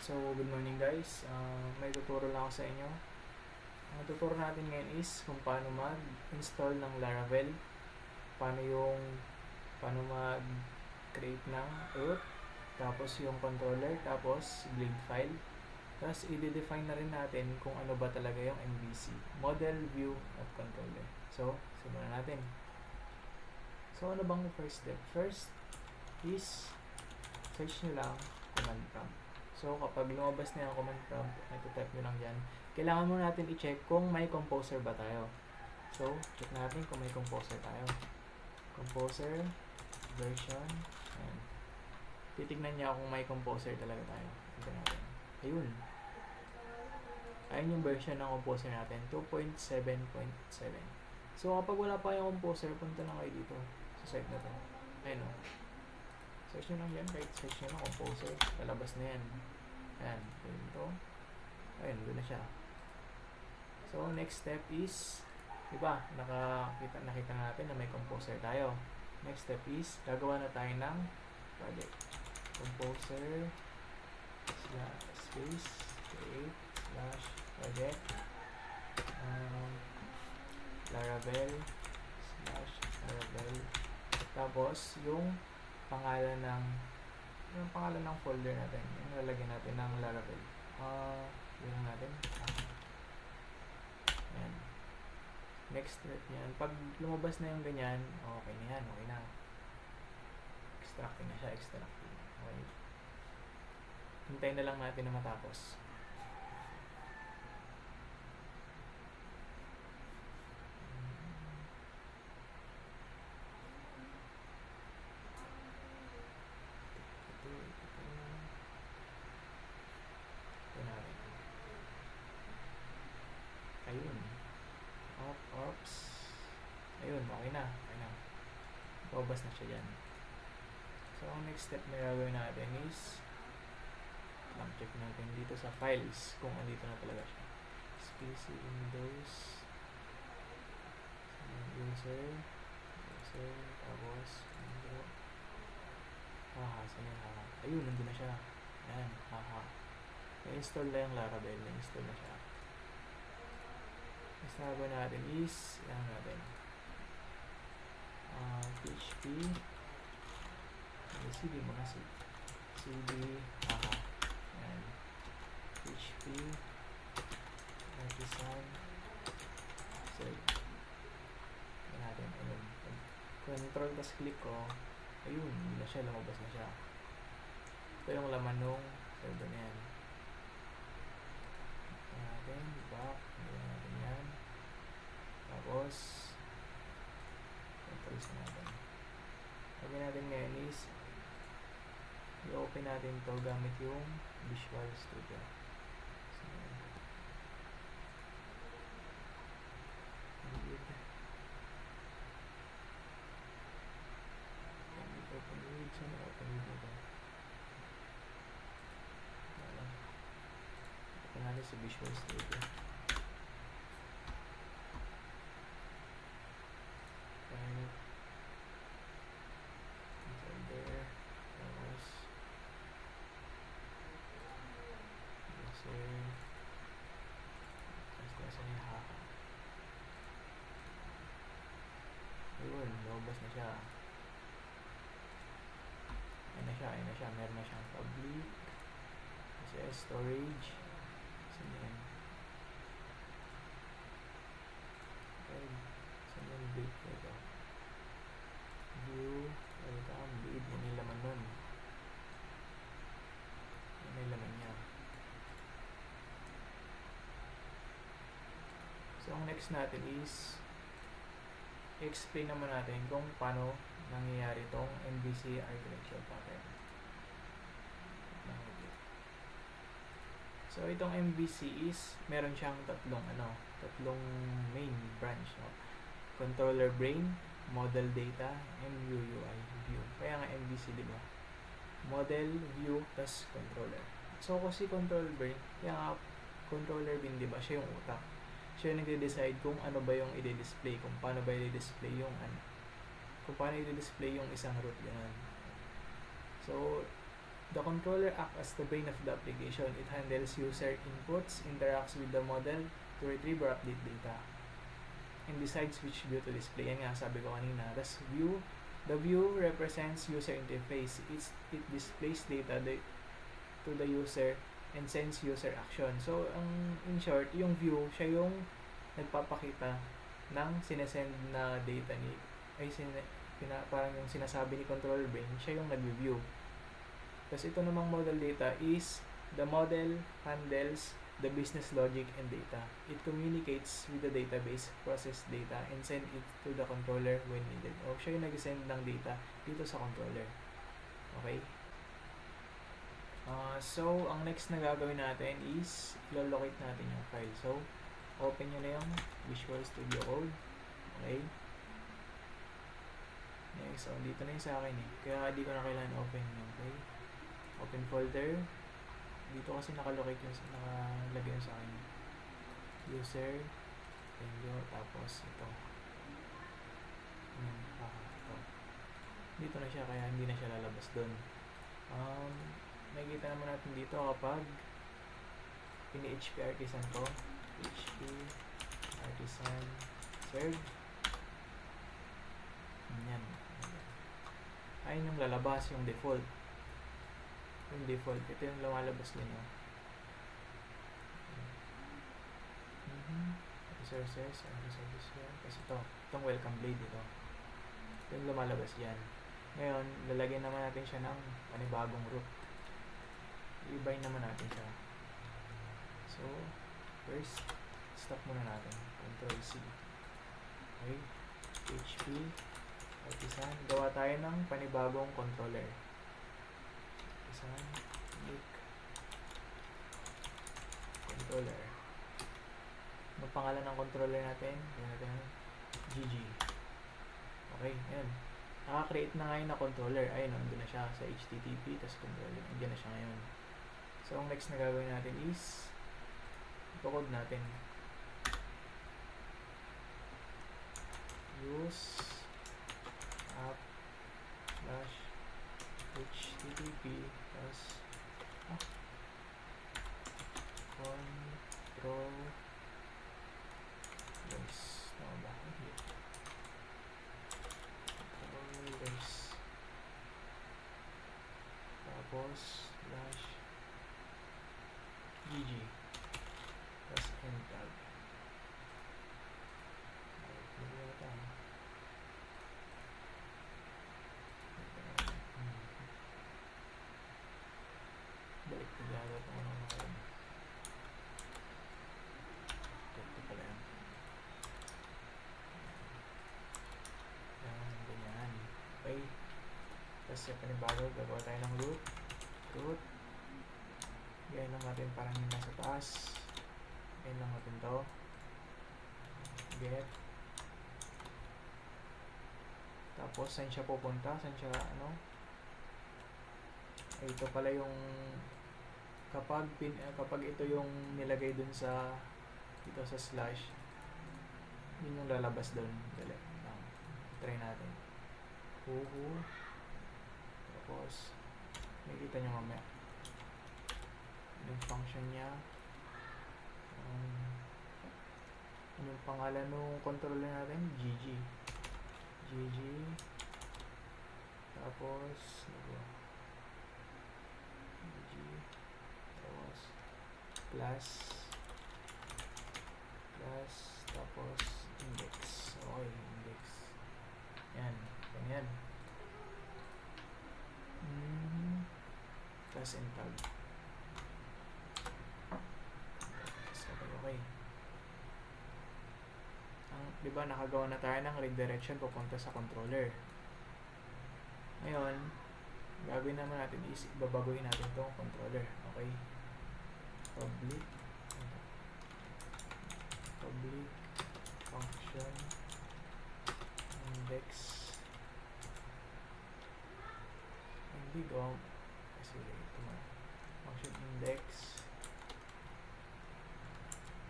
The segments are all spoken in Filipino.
So, good morning guys. May tuturo lang ako sa inyo. Ang tuturo natin ngayon is kung paano mag-install ng Laravel, paano mag-create ng root, tapos yung controller, tapos blade file. Tapos i-define na rin natin kung ano ba talaga yung MVC, model, view, at controller. So, simulan natin. So, ano bang first step? First is search nyo lang command prompt. So, kapag lumabas na yung command prompt, ito-type nyo lang dyan. Kailangan mo natin i-check kung may composer ba tayo. So, check natin kung may composer tayo. Composer, version, and titignan niya kung may composer talaga tayo. Ito natin. Ayun. Ayun yung version ng composer natin, 2.7.7. So, kapag wala pa yung composer, punta lang kayo dito sa site na to. Ayun o. Search nyo lang yan, right? Search nyo lang composer. Lalabas na yan. Ayan. Ayun ito. Ayun, doon na siya. So, next step is, diba, nakita natin na may composer tayo. Next step is, gagawa na tayo ng project. Composer space create /project Laravel tapos yung pangalan ng folder natin, yung lalagyan natin ng Laravel. Yun natin. Ayan. Next step yan. Pag lumabas na yung ganyan, okay na yan. Okay na. Extracting na siya. Okay. Hintayin na lang natin na matapos. Ayun. Oops. Ayun, okay na. Babas na siya dyan. So, ang next step na gagawin natin is check natin dito sa files kung andito na talaga siya. PC Windows user tapos window saan yung ayun, nandun na siya. Ayan, na-install na yung Laravel, na-install na siya. Next na gagawin natin is PHP CD muna CD and PHP artisan save natin. Ayun, control tas click ko, ayun, hindi na siya, lumabas na siya. Ito yung laman nung server na yan. Natin back, hindi natin yan, tapos controls natin. Lagyan natin ngayon is i-open natin to gamit yung Visual Studio. So, open with ito. Open natin sa Visual Studio. Ayun, lumabas na siya. Ayun na siya. Meron na siyang public. Kasi storage. Saan yan? Okay. Saan yan? Big ito. View. Welcome. Big. Yan yung laman nun. Yan yung laman niya. So, ang next natin is i-explain naman natin kung paano nangyayari itong MVC architecture pattern. So, itong MVC is meron siyang tatlong main branch, no? Controller brain, model data, and UI view. Kaya nga MVC, di ba? Model, view, tas controller. So, kasi controller brain, kaya nga controller brain, di ba? Siya yung utak. Siya yung nagde-decide kung ano ba yung i-display, kung paano ba i-display yung isang root, ganun. So, The controller acts as the brain of the application. It handles user inputs, interacts with the model to retrieve or update data, and decides which view to display. Yan nga, sabi ko kanina. Tapos view, the view represents user interface. It displays data to the user and sends user action. So, in short, yung view, siya yung nagpapakita ng sinesend na data parang yung sinasabi ni controller brain, siya yung nag-view. Tapos ito namang model data is the model handles the business logic and data. It communicates with the database, process data, and send it to the controller when needed. O siya yung nag-send ng data dito sa controller. Okay? So, ang next na gagawin natin is ilolocate natin yung file. So, open nyo na yung Visual Studio Code. Okay? Next, so dito na yung sa akin eh. Kaya di ko na kailangan open yun. Okay? Open folder. Dito kasi nakalocate yung nakalagay yung sa akin. User, menu, tapos ito. Ito. Dito na siya, kaya hindi na siya lalabas doon. Nakikita naman natin dito kapag pini-HP artisan to. HP artisan serve. Yan. Ayun yung lalabas, yung default. Yung default, ito yung lumalabas ninyo. Resources, resources yan. Tapos itong welcome blade ito. Yung lumalabas yan. Ngayon, lalagyan naman natin siya ng panibagong root. I-bind naman natin siya. So, first, stop muna natin. Control C. Okay. HP artisan. Gawa tayo ng panibagong controller. Artisan. Make controller. Ang pangalan ng controller natin, yan natin, GG. Okay, yan. Naka-create na ngayon na controller. Ayun, nandun na siya sa HTTP, tas controller. Nandiyan na siya ngayon. So, ang next na gagawin natin is ipakode natin. Use app /http tas control tama ba? Controllers tapos /gg tas enter. Balik ko lalo ito mga ngayon. Ito pala yan. Yan, ganyan. Okay. Tapos yung panibago, gagawa tayo ng root. Ganyan lang natin parang yung nasa taas. Ganyan lang natin to. Get. Tapos, saan siya pupunta? Saan siya, ito pala yung kapag ito yung nilagay dun sa dito sa slash, yun yung lalabas dun. Dali. Try natin. Tapos, makikita nyo mamaya. Yung function niya. Yung pangalan ng controller natin? GG. Tapos, plus tapos index. Okay, index. Yan, ganyan. Plus and tag. Okay. Diba nakagawa na tayo ng redirection papunta sa controller. Ngayon, gagawin naman natin is babaguhin natin itong controller. Okay. Public function index hindi go kasi ito na function index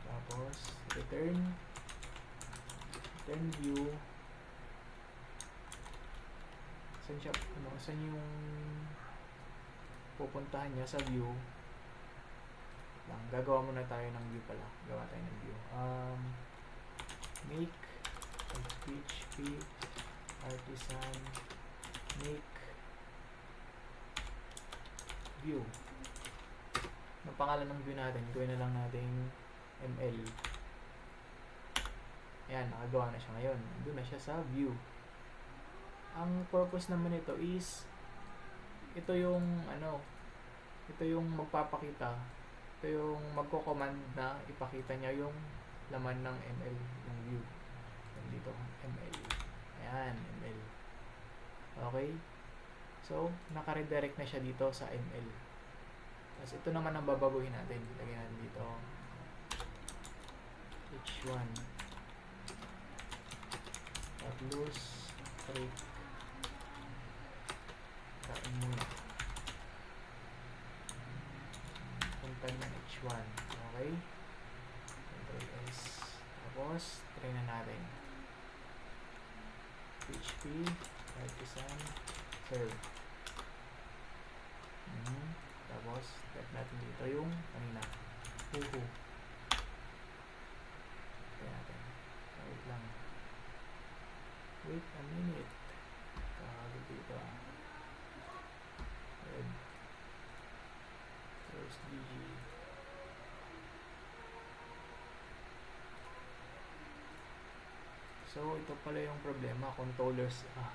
tapos return view saan siya saan yung pupuntahan niya sa view lang. Gagawa muna tayo ng view pala. Gawa tayo ng view. Make PHP artisan make view. Ang pangalan ng view natin, gawin na lang natin ML. Ayan, nakagawa na siya ngayon. Doon na siya sa view. Ang purpose naman ito is ito yung ito yung magpapakita, ito yung magko-command na ipakita niya yung laman ng ML, yung view. Dito, ML. Ayan, ML. Okay? So, naka-redirect na siya dito sa ML. Tapos ito naman ang babaguhin natin. Lagyan natin dito h1 tapos break kain muna puntag ng h1. Okay, Ctrl S, tapos try na natin PHP artisan serve. Tapos type natin dito yung kanina huhu. Try natin. Wait lang, wait a minute, kakagod dito red close DG. So ito pala yung problema, controllers. Ayan,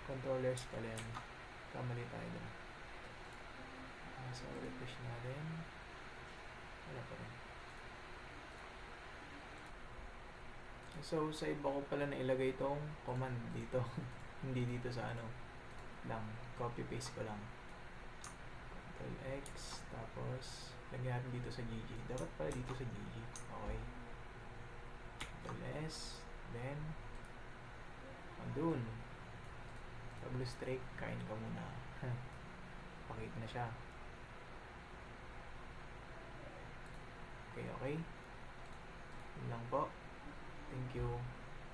controllers pala yan, kamali tayo dun. So refresh natin, wala pa rin. So sa iba ko pala na ilagay itong command dito hindi dito sa lang, copy paste ko lang, Ctrl X, tapos lagyan natin dito sa GG. Dapat pala dito sa GG. Okay, Ctrl S, then andun double strike, kain ka muna pakita na siya. Okay, yun lang po. Thank you.